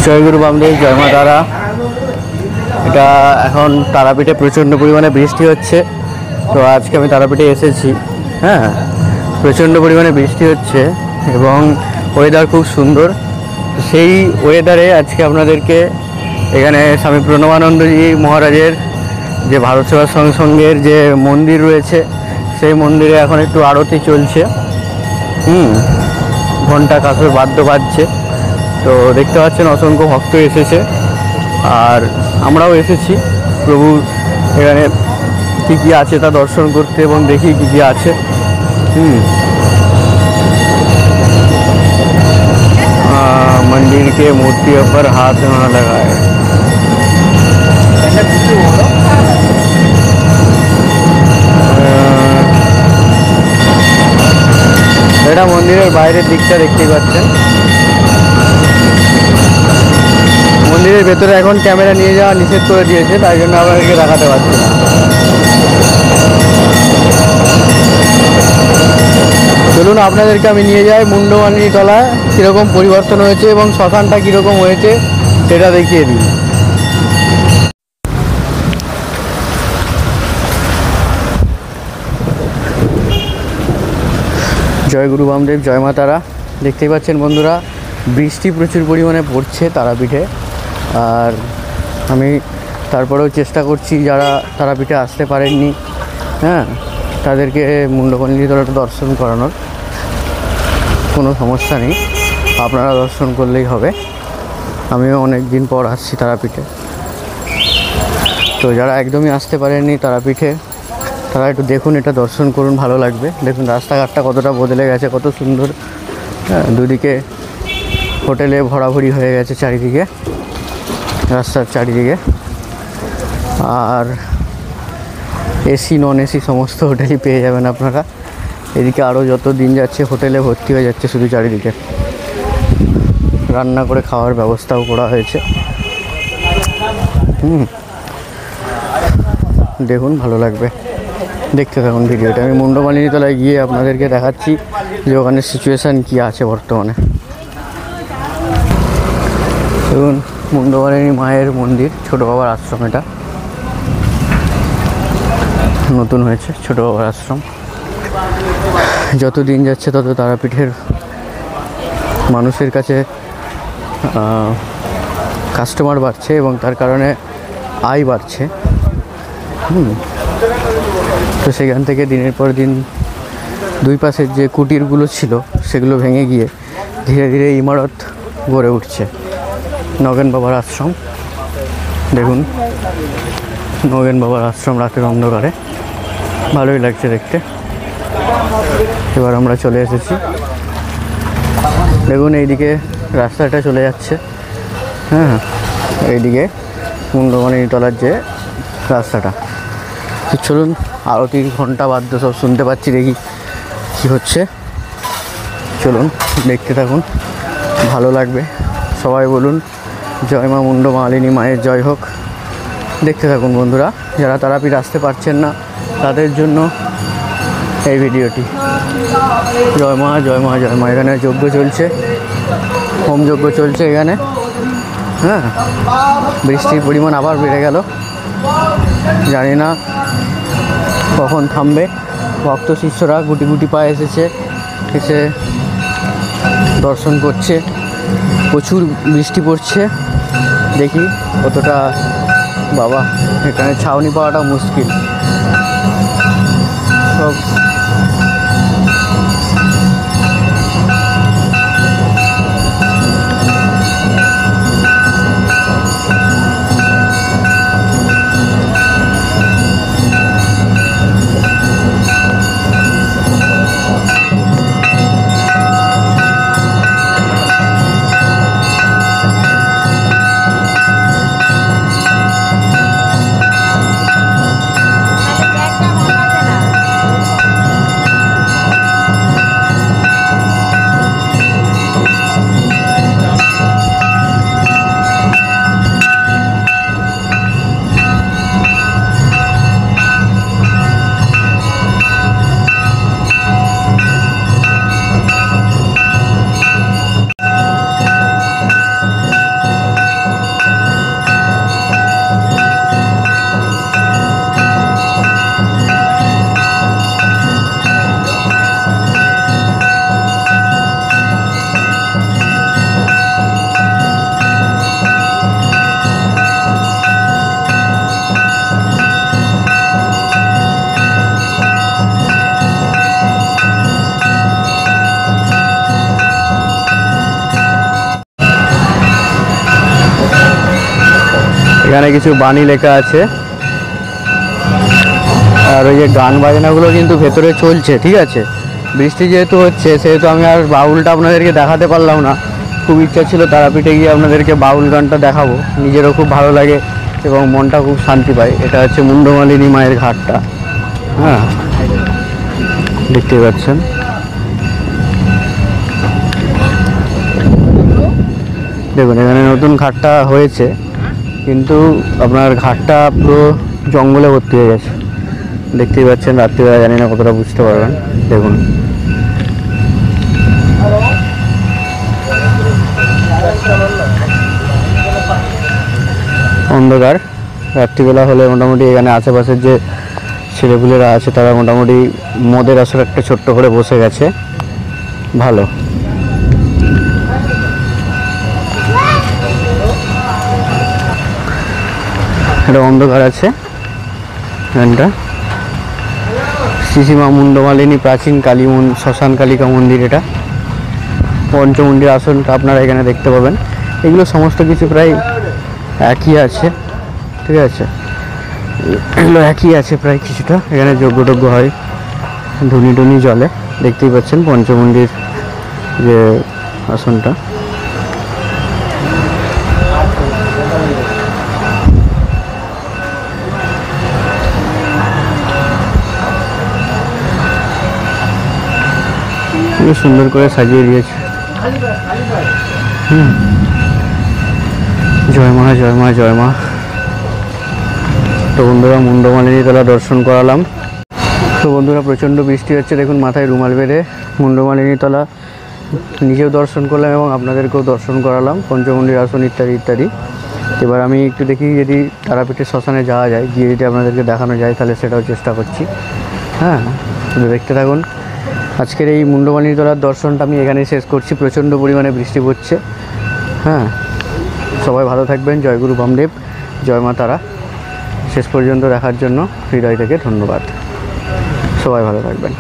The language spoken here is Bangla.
জয়গুরু বামদেব, জয় মা তারা। এটা এখন তারাপীঠে প্রচণ্ড পরিমাণে বৃষ্টি হচ্ছে। তো আজকে আমি তারাপীঠে এসেছি। হ্যাঁ, প্রচণ্ড পরিমাণে বৃষ্টি হচ্ছে এবং ওয়েদার খুব সুন্দর। সেই ওয়েদারে আজকে আপনাদেরকে এখানে স্বামী প্রণবানন্দজি মহারাজের যে ভারত সেবা সংঘের যে মন্দির রয়েছে, সেই মন্দিরে এখন একটু আরতি চলছে। ঘণ্টা কাসর বাদ্য বাজছে। তো দেখতে পাচ্ছেন অসংখ্য ভক্ত এসেছে, আর আমরাও এসেছি প্রভুর এখানে কী কী আছে তা দর্শন করতে এবং দেখি কী কী আছে। मंदिर के मूर्तियों पर हाथ न लगाए। এটা মন্দিরের বাইরের দিকটা দেখতেই পাচ্ছেন। মন্দিরের ভেতরে এখন ক্যামেরা নিয়ে যাওয়া নিষেধ করে দিয়েছে, তাই জন্য আপনাদেরকে দেখাতে পারছি না। চলুন আপনাদেরকে আমি নিয়ে যাই মুন্ডমালিনী তলায়, কীরকম পরিবর্তন হয়েছে এবং শ্মশানটা কীরকম হয়েছে সেটা দেখিয়ে দিই। জয় গুরু বামদেব, জয় মা তারা। দেখতেই পাচ্ছেন বন্ধুরা, বৃষ্টি প্রচুর পরিমাণে পড়ছে তারাপীঠে। আর আমি তারপরেও চেষ্টা করছি যারা তারাপীঠে আসতে পারেননি, হ্যাঁ, তাদেরকে মুন্ডমালিনী তলাটা দর্শন করানোর। কোনো সমস্যা নেই, আপনারা দর্শন করলেই হবে। আমিও অনেক দিন পর আসছি তারাপীঠে। তো যারা একদমই আসতে পারেননি তারাপীঠে, তারা একটু দেখুন, এটা দর্শন করুন, ভালো লাগবে। দেখুন রাস্তাঘাটটা কতটা বদলে গেছে, কত সুন্দর। হ্যাঁ, দুদিকে হোটেলে ভরাভরি হয়ে গেছে চারিদিকে, রাস্তার চারিদিকে। আর এসি নন এসি সমস্ত হোটেলই পেয়ে যাবেন আপনারা। এদিকে আরও যত দিন যাচ্ছে হোটেলে ভর্তি হয়ে যাচ্ছে শুধু চারিদিকে। রান্না করে খাওয়ার ব্যবস্থাও করা হয়েছে। দেখুন, ভালো লাগবে, দেখতে থাকুন ভিডিওটা। আমি মুন্ডমালিনী তলায় গিয়ে আপনাদেরকে দেখাচ্ছি যে ওখানে সিচুয়েশান কী আছে বর্তমানে। দেখুন মুন্ডমালিনী মায়ের মন্দির, ছোটো বাবার আশ্রম। এটা নতুন হয়েছে ছোটো বাবার আশ্রম। যত দিন যাচ্ছে তত তারাপীঠের মানুষের কাছে কাস্টমার বাড়ছে এবং তার কারণে আয় বাড়ছে। তো সেখান থেকে দিনের পর দিন দুই পাশের যে কুটিরগুলো ছিল সেগুলো ভেঙে গিয়ে ধীরে ধীরে ইমারত গড়ে উঠছে। নগেন বাবার আশ্রম, দেখুন নগেন বাবার আশ্রম রাতের অন্ধকারে, ভালোই লাগছে দেখতে। এবার আমরা চলে এসেছি, দেখুন এইদিকে রাস্তাটা চলে যাচ্ছে। হ্যাঁ, এইদিকে মুন্ডমালিনী তলার যে রাস্তাটা। তো চলুন, আরতির ঘন্টা বাদ্য সব শুনতে পাচ্ছি, দেখি কী হচ্ছে। চলুন দেখতে থাকুন, ভালো লাগবে। সবাই বলুন জয় মা মুন্ডমালিনী মায়ের জয় হোক। দেখতে থাকুন বন্ধুরা, যারা তারাপীঠ আসতে পারছেন না তাদের জন্য এই ভিডিওটি। জয় মা, জয় মা, জয় মা। এখানে যজ্ঞ চলছে, হোম যজ্ঞ চলছে এখানে। হ্যাঁ, বৃষ্টির পরিমাণ আবার বেড়ে গেল, জানি না কখন থামবে। ভক্ত শিষ্যরা গুটি গুটি পায়ে এসে দর্শন করছে। প্রচুর বৃষ্টি পড়ছে, দেখি কতটা। বাবা, এখানে ছাউনি পাওয়াটা মুশকিল। সব এখানে কিছু বাণী লেখা আছে। আর ওই যে গান বাজনাগুলো কিন্তু ভেতরে চলছে, ঠিক আছে। বৃষ্টি যেহেতু হচ্ছে সেহেতু আমি আর বাউলটা আপনাদেরকে দেখাতে পারলাম না। খুব ইচ্ছা ছিল তারাপীঠে গিয়ে আপনাদেরকে বাউল গানটা দেখাবো, নিজেরও খুব ভালো লাগে এবং মনটা খুব শান্তি পায়। এটা হচ্ছে মুন্ডমালিনী মায়ের ঘাটটা, হ্যাঁ, দেখতে পাচ্ছেন। দেখুন এখানে নতুন ঘাটটা হয়েছে, কিন্তু আপনার ঘাটটা পুরো জঙ্গলে ভর্তি হয়ে গেছে, দেখতেই পাচ্ছেন। রাত্রিবেলা জানি না কতটা বুঝতে পারবেন। দেখুন অন্ধকার, রাত্রিবেলা হলে মোটামুটি এখানে আশেপাশের যে ছেলেপুলেরা আছে তারা মোটামুটি মদের আসর একটা ছোট্ট করে বসে গেছে, ভালো। এটা অন্ধকার আছে এখানটা। শ্রীমা মুন্ডমালিনী প্রাচীন কালী শ্মশান কালিকা মন্দির। এটা পঞ্চমুণ্ডির আসনটা আপনারা এখানে দেখতে পাবেন। এগুলো সমস্ত কিছু প্রায় একই আছে, ঠিক আছে। এগুলো একই আছে প্রায় কিছুটা। এখানে যজ্ঞ হয়, ধুনি টুনি জলে, দেখতেই পাচ্ছেন পঞ্চমুণ্ডির যে আসনটা। সুন্দর করে সাজিয়ে দিয়েছে। জয় মা জয় মা জয় মা। তো বন্ধুরা মুন্ডমালিনী তলা দর্শন করালাম। তো বন্ধুরা প্রচণ্ড বৃষ্টি হচ্ছে, দেখুন মাথায় রুমাল বেঁধে মুন্ডমালিনী তলা নিজেও দর্শন করলাম এবং আপনাদেরকেও দর্শন করালাম, পঞ্চমুণ্ডির আসন ইত্যাদি ইত্যাদি। এবার আমি একটু দেখি যদি তারাপীঠের শ্মশানে যাওয়া যায়, গিয়ে যদি আপনাদেরকে দেখানো যায় তাহলে সেটাও চেষ্টা করছি। হ্যাঁ, দেখতে থাকুন। আজকের এই মুন্ডমালিনী তলার দর্শনটা আমি এখানেই শেষ করছি। প্রচণ্ড পরিমাণে বৃষ্টি পড়ছে। হ্যাঁ, সবাই ভালো থাকবেন। জয় গুরু বামদেব, জয় মা তারা। শেষ পর্যন্ত দেখার জন্য হৃদয় থেকে ধন্যবাদ। সবাই ভালো থাকবেন।